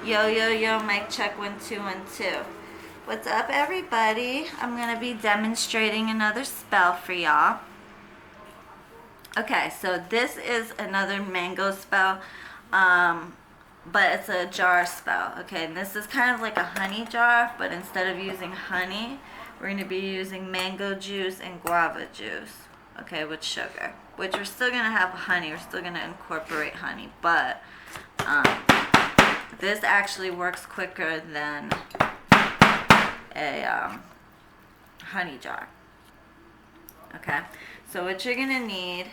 Yo, yo, yo, mic check 1 2 1 2. What's up, everybody? I'm gonna be demonstrating another spell for y'all. Okay, so this is another mango spell, but it's a jar spell. Okay, and this is kind of like a honey jar, but instead of using honey, we're gonna be using mango juice and guava juice. Okay, with sugar, which we're still gonna have honey. We're still gonna incorporate honey, but this actually works quicker than a honey jar. Okay, so what you're gonna need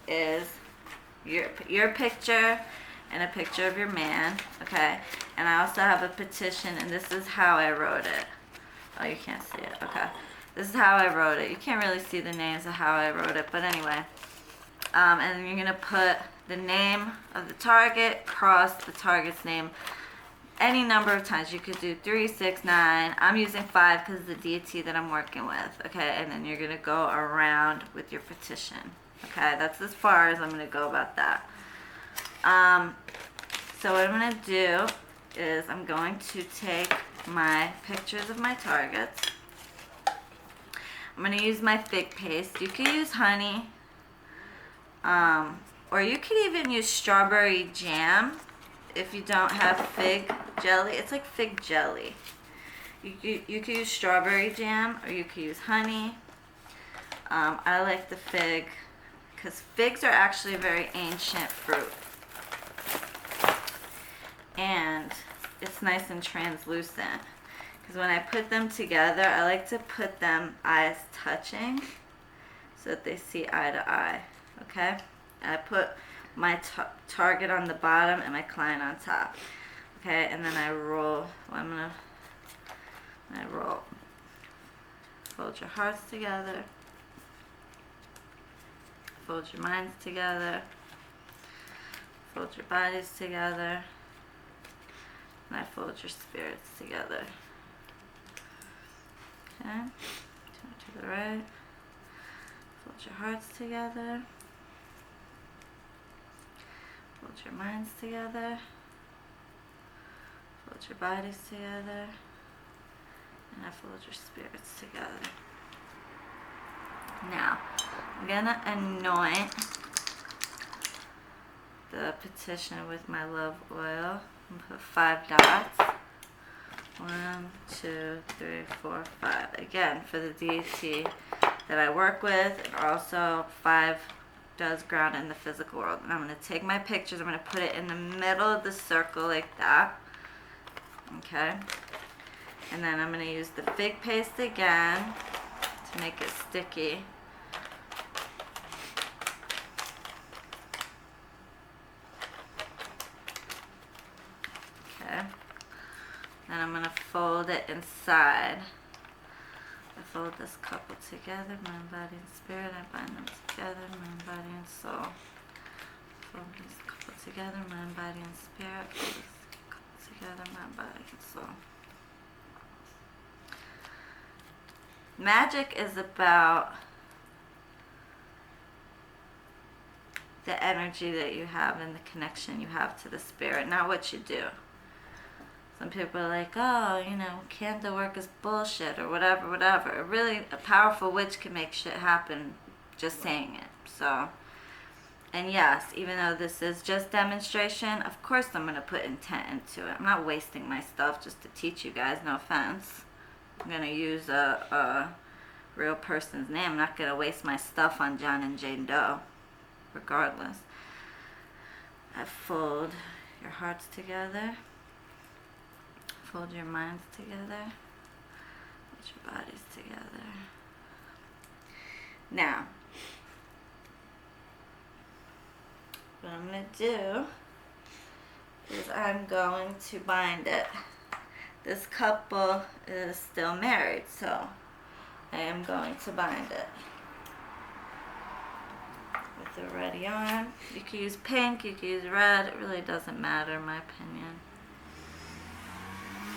is your picture and a picture of your man. Okay, and I also have a petition, and this is how I wrote it. Oh, you can't see it. Okay, this is how I wrote it. You can't really see the names of how I wrote it, but anyway. And then you're gonna put the name of the target, cross the target's name any number of times. You could do 3, 6, 9. I'm using 5 because the deity that I'm working with. Okay, and then you're gonna go around with your petition. Okay, that's as far as I'm gonna go about that. So what I'm gonna do is I'm going to take my pictures of my targets. I'm gonna use my fig paste. You could use honey. Or you could even use strawberry jam if you don't have fig jelly. It's like fig jelly. You could use strawberry jam, or you could use honey. I like the fig because figs are actually a very ancient fruit. And it's nice and translucent. Because when I put them together, I like to put them eyes touching so that they see eye to eye. Okay, and I put my target on the bottom and my client on top. Okay, and then I roll. Well, I roll. Fold your hearts together. Fold your minds together. Fold your bodies together. And I fold your spirits together. Okay, turn to the right. Fold your hearts together. Fold your minds together. Fold your bodies together. And I fold your spirits together. Now, I'm gonna anoint the petition with my love oil. I'm gonna put 5 dots. 1, 2, 3, 4, 5. Again, for the deity that I work with, and also 5 does ground in the physical world. And I'm going to take my pictures, I'm going to put it in the middle of the circle like that. Okay. And then I'm going to use the fig paste again to make it sticky. Okay. Then I'm going to fold it inside. I fold this couple together, mind, body, and spirit. I bind them together, mind, body, and soul. Fold this couple together, mind, body, and spirit. Fold this couple together, mind, body, and soul. Magic is about the energy that you have and the connection you have to the spirit, not what you do. Some people are like, oh, candle work is bullshit or whatever, whatever. Really, a powerful witch can make shit happen just saying it. So, and yes, even though this is just demonstration, of course I'm going to put intent into it. I'm not wasting my stuff just to teach you guys, no offense. I'm going to use a real person's name. I'm not going to waste my stuff on John and Jane Doe, regardless. I fold your hearts together. Fold your minds together. Fold your bodies together. Now, what I'm going to do is I'm going to bind it. This couple is still married, so I am going to bind it with the red yarn. You can use pink, you can use red. It really doesn't matter, in my opinion.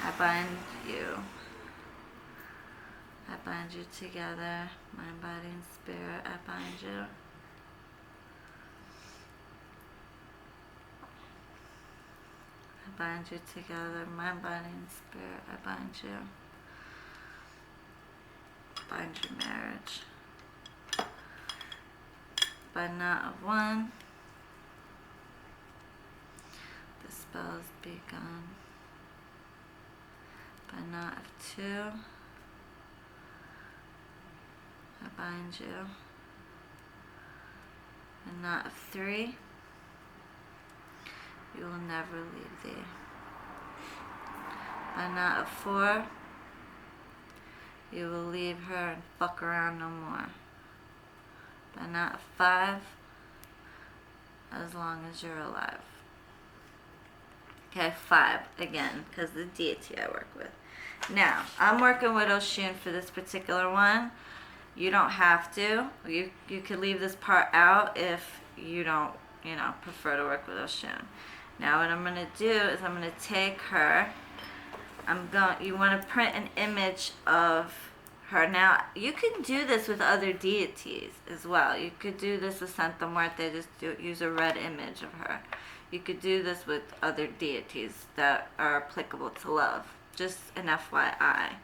I bind you. I bind you together, mind, body, and spirit. I bind you. I I bind you together, mind, body, and spirit. I bind you. Bind your marriage. By knot of 1, the spell is begun. By knot of 2, I bind you. By knot of 3, you will never leave thee. By knot of 4, you will leave her and fuck around no more. By knot of 5, as long as you're alive. Okay, 5 again, because the deity I work with. Now, I'm working with Oshun for this particular one. You don't have to. You could leave this part out if you don't, prefer to work with Oshun. Now, what I'm going to do is I'm going to take her. You want to print an image of her. Now, you can do this with other deities as well. You could do this with Santa Muerte, just use a red image of her. You could do this with other deities that are applicable to love. Just an FYI.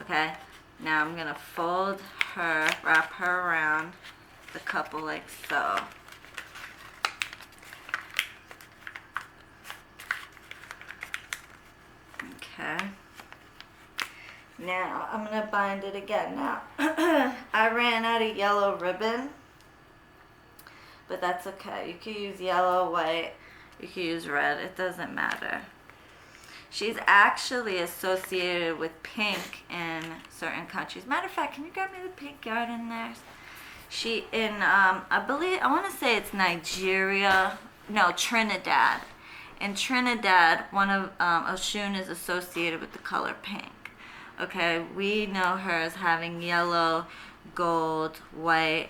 Okay? Now I'm going to fold her, wrap her around the couple like so. Okay. Now, I'm going to bind it again. Now, I ran out of yellow ribbon, but that's okay. You can use yellow, white, you can use red. It doesn't matter. She's actually associated with pink in certain countries. Matter of fact, can you grab me the pink yard in there? I want to say it's Nigeria. No, Trinidad. In Trinidad, one of Oshun is associated with the color pink. Okay, we know her as having yellow, gold, white.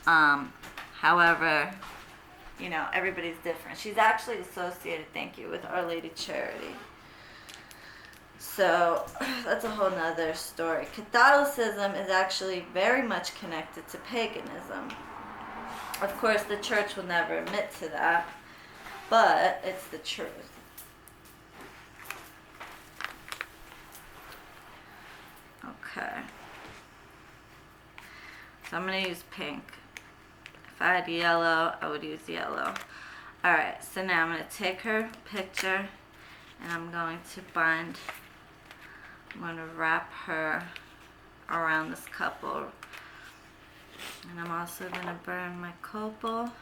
However, everybody's different. She's actually associated, thank you, with Our Lady Charity. So, that's a whole nother story. Catholicism is actually very much connected to paganism. Of course, the church will never admit to that, but it's the truth. Okay. So I'm going to use pink. If I had yellow, I would use yellow. Alright, so now I'm going to take her picture and I'm going to I'm going to wrap her around this couple. And I'm also going to burn my copal.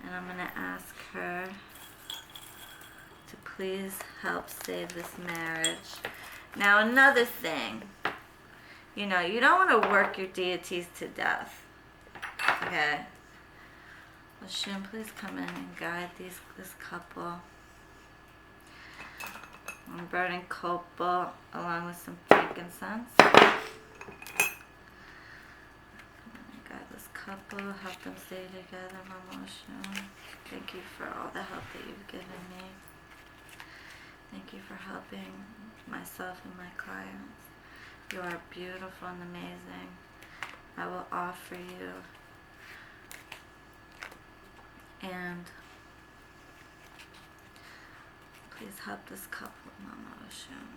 And I'm going to ask her to please help save this marriage. Now, another thing, you don't want to work your deities to death, okay? Oshun, please come in and guide this couple. I'm burning copal along with some frankincense. Guide this couple, help them stay together, Mama Oshun. Thank you for all the help that you've given me. Thank you for helping myself and my clients. You are beautiful and amazing. I will offer you. And please help this couple, Mama Oshun.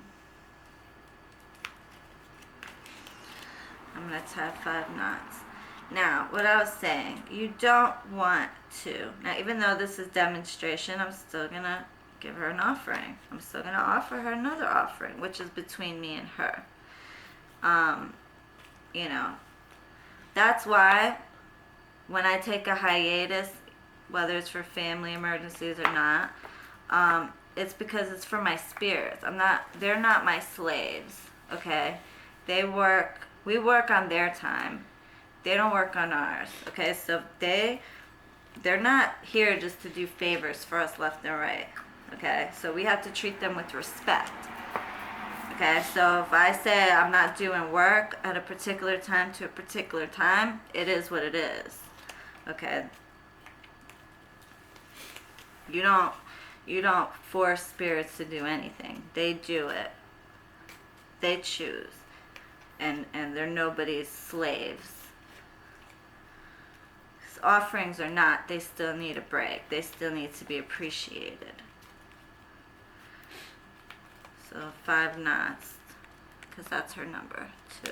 I'm going to tie 5 knots. Now, what I was saying, you don't want to. Now, even though this is demonstration, I'm still going to give her an offering. I'm still going to offer her another offering, which is between me and her. That's why when I take a hiatus, whether it's for family emergencies or not, it's because it's for my spirits. They're not my slaves, okay? We work on their time. They don't work on ours, okay? So they're not here just to do favors for us left and right, okay? So we have to treat them with respect, okay? So if I say I'm not doing work at a particular time to a particular time, it is what it is, okay? You don't force spirits to do anything. They do it. They choose. And they're nobody's slaves. Offerings or not, they still need a break. They still need to be appreciated. So 5 knots, because that's her number, 2.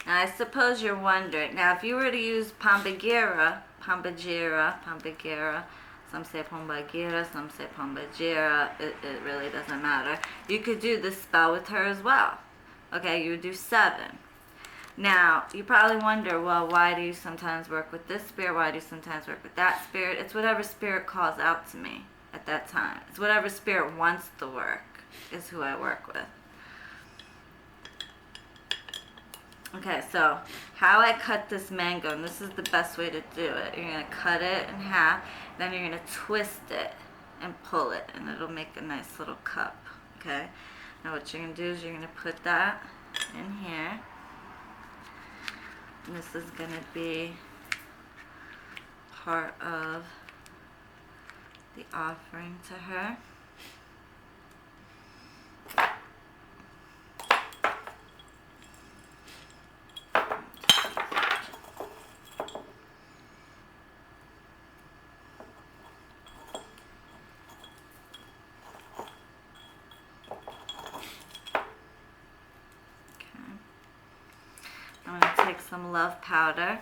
Now, I suppose you're wondering, now if you were to use Pombagira, some say Pombagira, some say Pombagira, it really doesn't matter. You could do this spell with her as well. Okay, you would do 7. Now, you probably wonder, well, why do you sometimes work with this spirit? Why do you sometimes work with that spirit? It's whatever spirit calls out to me at that time. It's whatever spirit wants the work is who I work with. Okay, so how I cut this mango, and this is the best way to do it. You're going to cut it in half, then you're going to twist it and pull it, and it'll make a nice little cup. Okay, now what you're going to do is you're going to put that in here. And this is going to be part of the offering to her. I'm going to take some love powder.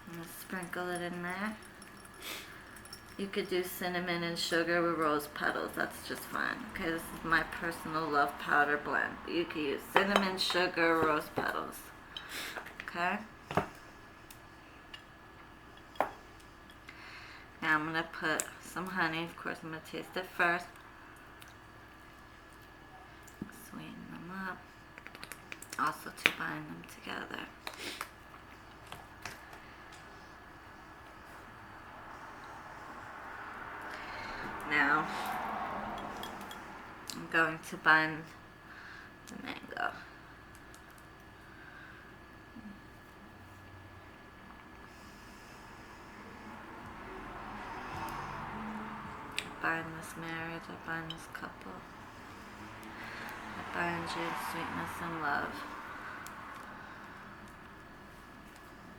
I'm going to sprinkle it in there. You could do cinnamon and sugar with rose petals. That's just fine. Okay, this is my personal love powder blend. But you could use cinnamon, sugar, rose petals. Okay? Now I'm going to put some honey. Of course, I'm going to taste it first. Sweeten them up. Also to bind them together. Now, I'm going to bind the mango. I bind this marriage, I bind this couple. I bind you in sweetness and love.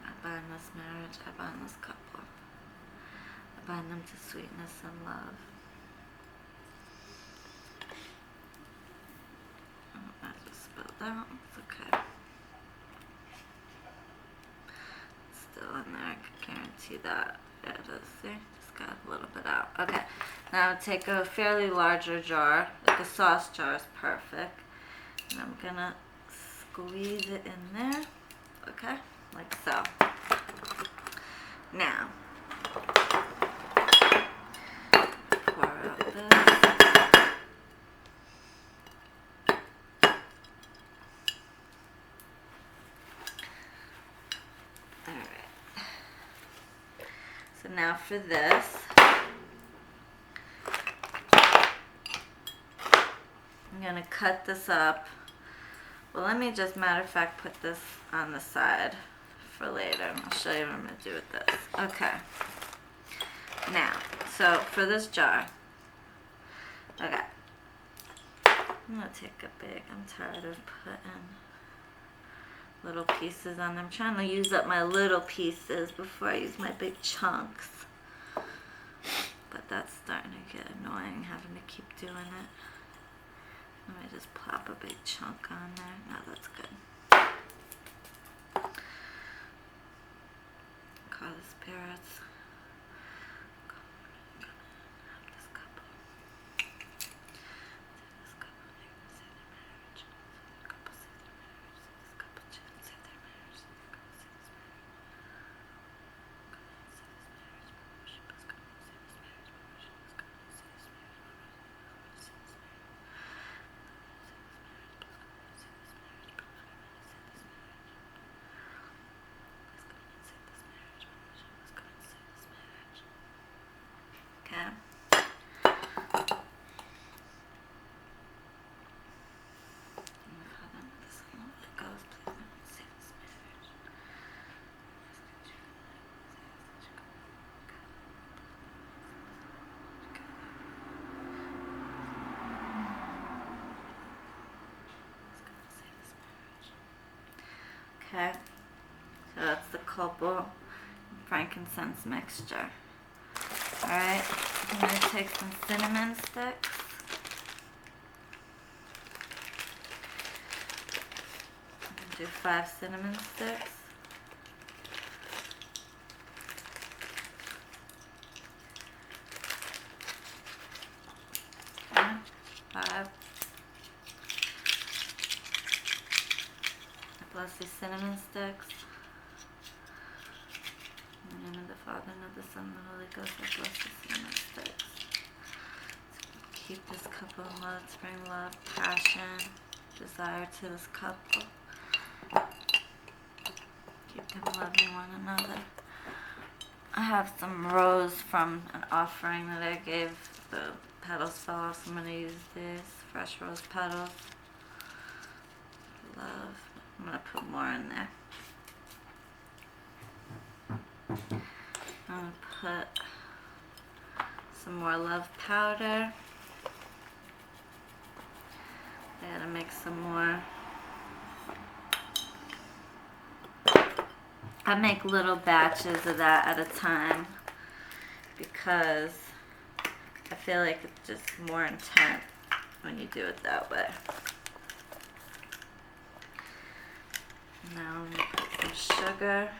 I bind this marriage, I bind this couple. I bind them to sweetness and love. I just spilled out, it's okay. It's still in there, I can guarantee that. Yeah, it is, see? Just got a little bit out. Okay, now take a fairly larger jar, like a sauce jar is perfect. And I'm gonna squeeze it in there, okay? Like so. Now, pour out this. So now for this, I'm going to cut this up. Well, let me just, matter of fact, put this on the side for later. I'll show you what I'm going to do with this. Okay. Now, so for this jar, okay. I'm going to take a big, I'm tired of putting little pieces on them. I'm trying to use up my little pieces before I use my big chunks. But that's starting to get annoying, having to keep doing it. Let me just plop a big chunk on there. No, that's good. Call the spirits. This couple. This couple. Say their marriage. This couple say their marriage. This couple say their marriage. This couple say this marriage. Okay, so that's the copal frankincense mixture. Alright, I'm going to take some cinnamon sticks. I'm going to do 5 cinnamon sticks. Okay, 5. Bless these cinnamon sticks. In the name of the Father, and of the Son, and the Holy Ghost, I bless the cinnamon sticks. Keep this couple of love, bring love, passion, desire to this couple. Keep them loving one another. I have some rose from an offering that I gave. The petals fell off, so I'm going to use these fresh rose petals. Love. I'm going to put more in there. I'm going to put some more love powder. I gotta make some more. I make little batches of that at a time because I feel like it's just more intense when you do it that way. Now I'm going to put some sugar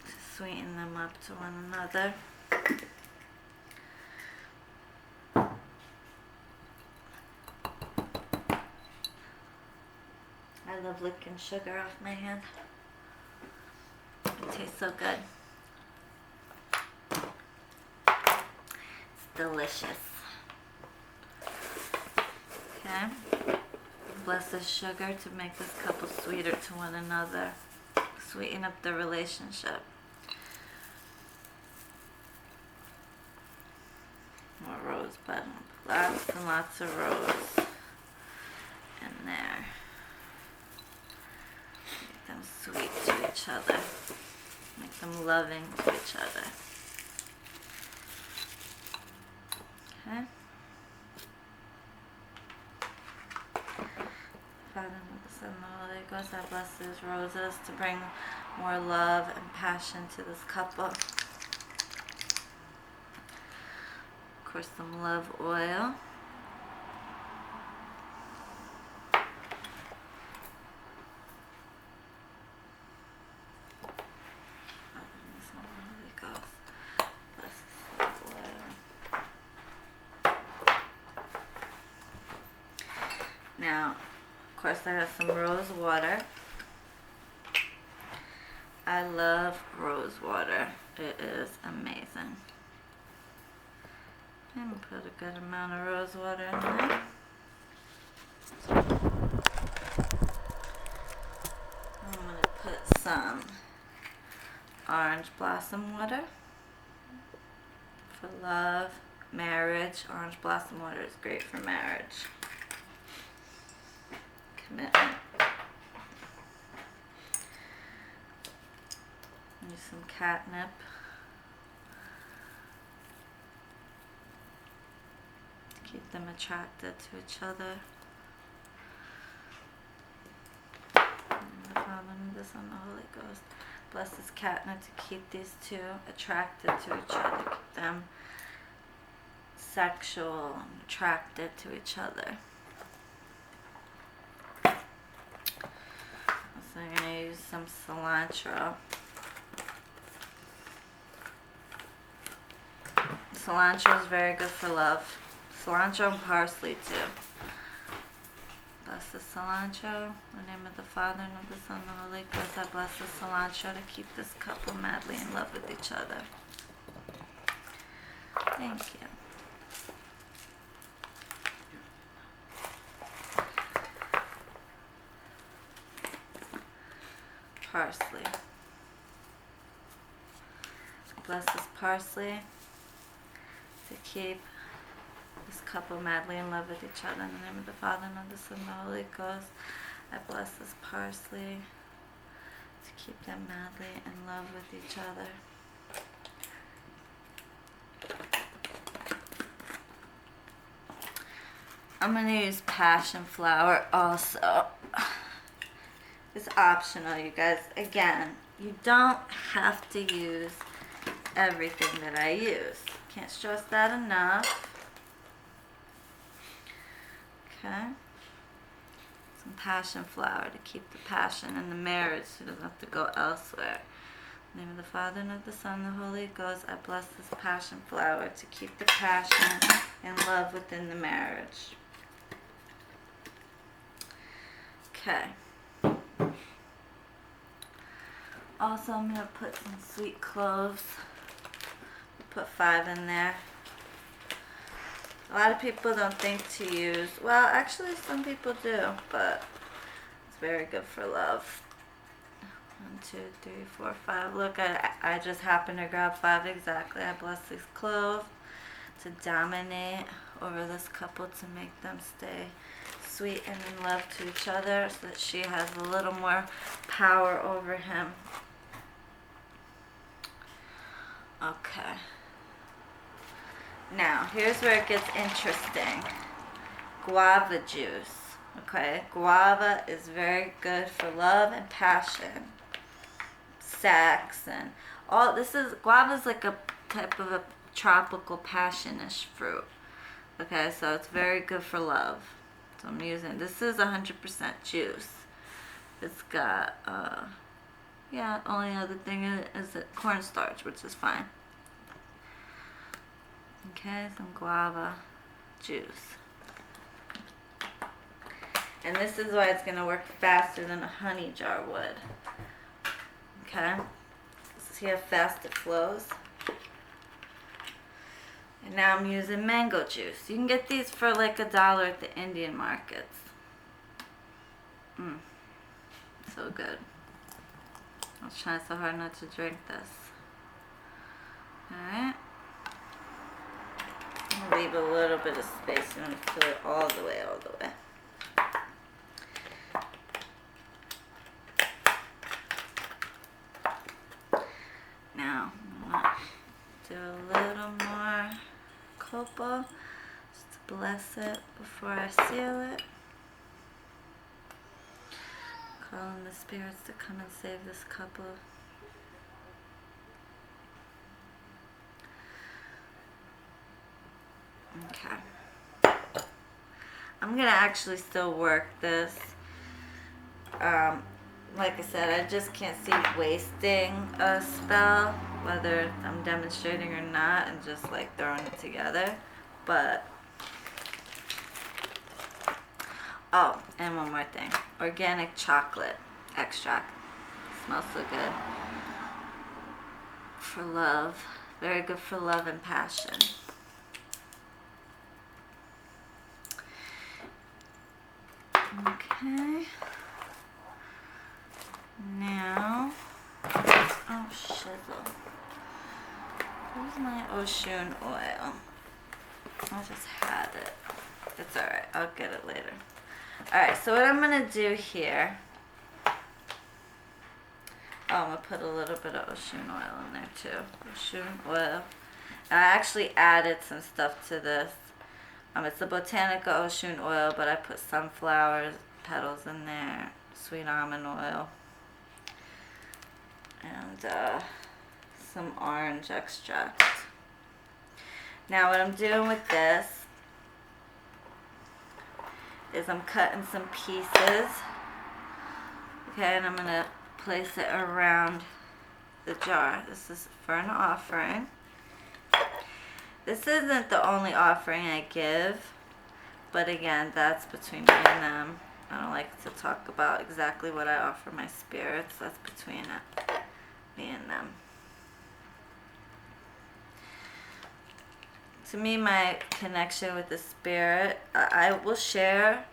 to sweeten them up to one another. I love licking sugar off my hand. It tastes so good. It's delicious. Okay. Bless this sugar to make this couple sweeter to one another. Sweeten up the relationship. More rosebud. Lots and lots of rose in there. Make them sweet to each other. Make them loving to each other. Okay. Father, and the Son, and the Holy Ghost, I bless these roses to bring more love and passion to this couple. Of course, some love oil. Now, of course, I have some rose water. I love rose water. It is amazing. I'm going to put a good amount of rose water in there. I'm going to put some orange blossom water for love, marriage. Orange blossom water is great for marriage. Commitment. Use some catnip. Keep them attracted to each other. In the Father, and the Son, and the Holy Ghost. Bless this catnip to keep these two attracted to each other. Keep them sexual and attracted to each other. So I'm going to use some cilantro. Cilantro is very good for love. Cilantro and parsley too. Bless the cilantro. In the name of the Father, and of the Son, and the Holy Ghost, I bless the cilantro to keep this couple madly in love with each other. Thank you. Parsley. Bless this parsley to keep this couple madly in love with each other. In the name of the Father, and of the Son, and the Holy Ghost, I bless this parsley to keep them madly in love with each other. I'm going to use passion flower also. It's optional, you guys. Again, you don't have to use everything that I use. Can't stress that enough. Okay. Some passion flower to keep the passion in the marriage so it doesn't have to go elsewhere. In the name of the Father, and of the Son, and the Holy Ghost, I bless this passion flower to keep the passion and love within the marriage. Okay. Also, I'm going to put some sweet cloves. Put 5 in there. A lot of people don't think to use, well, actually some people do, but it's very good for love. 1, 2, 3, 4, 5. Look, I just happened to grab 5 exactly. I bless this clove to dominate over this couple, to make them stay sweet and in love to each other, so that she has a little more power over him. Okay. Now, here's where it gets interesting. Guava juice. Okay, guava is very good for love and passion, sex, and all. Guava is like a type of a tropical passionish fruit. Okay, so it's very good for love. So I'm using, this is 100% juice. It's got, yeah, only other thing is cornstarch, which is fine. Okay, some guava juice. And this is why it's going to work faster than a honey jar would. Okay, see how fast it flows? And now I'm using mango juice. You can get these for like $1 at the Indian markets. So good. I was trying so hard not to drink this. Alright. Leave a little bit of space. You want to fill it all the way, all the way. Now, I'm going to do a little more copal just to bless it before I seal it. Calling the spirits to come and save this couple. Okay. I'm going to actually still work this. Like I said, I just can't see wasting a spell, whether I'm demonstrating or not, and just like throwing it together. But, oh, and one more thing. Organic chocolate extract. Smells so good. For love. Very good for love and passion. Okay. Now, oh shizzle. Where's my Oshun oil? I just had it. It's alright, I'll get it later. Alright, so what I'm going to do here, oh, I'm going to put a little bit of Oshun oil in there too. Oshun oil. And I actually added some stuff to this. It's the botanical Oshun oil, but I put sunflower petals in there, sweet almond oil, and some orange extract. Now what I'm doing with this is I'm cutting some pieces, okay, and I'm going to place it around the jar. This is for an offering. This isn't the only offering I give, but again, that's between me and them. I don't like to talk about exactly what I offer my spirits. That's between me and them. To me, my connection with the spirit, I will share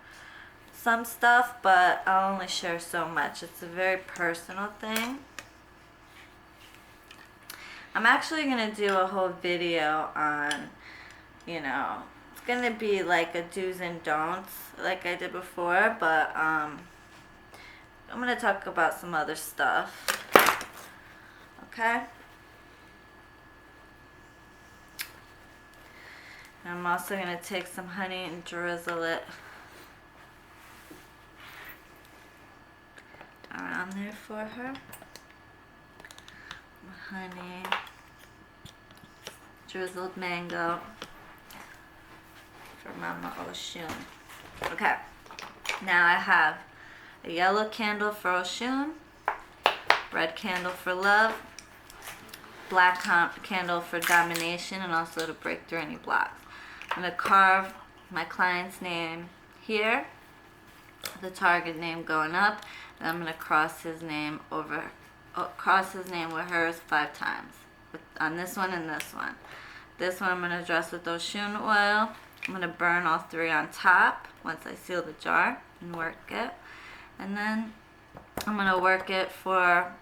some stuff, but I'll only share so much. It's a very personal thing. I'm actually going to do a whole video on, it's going to be like a do's and don'ts like I did before, but I'm going to talk about some other stuff. Okay? I'm also going to take some honey and drizzle it around there for her. Honey, drizzled mango for Mama Oshun. Okay, now I have a yellow candle for Oshun, red candle for love, black candle for domination, and also to break through any blocks. I'm going to carve my client's name here, the target name going up, and I'm going to cross his name over, cross his name with hers 5 times, on this one and this one. This one I'm going to dress with Oshun oil. I'm going to burn all 3 on top once I seal the jar and work it. And then I'm going to work it for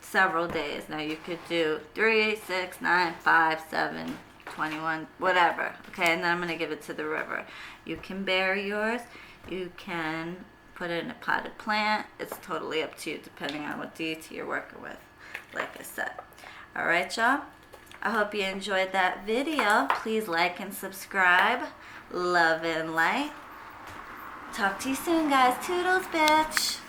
several days. Now you could do 3, 6, 9, 5, 7, 21, whatever. Okay, and then I'm going to give it to the river. You can bury yours. You can put it in a potted plant. It's totally up to you depending on what deity you're working with, like I said. Alright, y'all. I hope you enjoyed that video. Please like and subscribe. Love and light. Talk to you soon, guys. Toodles, bitch.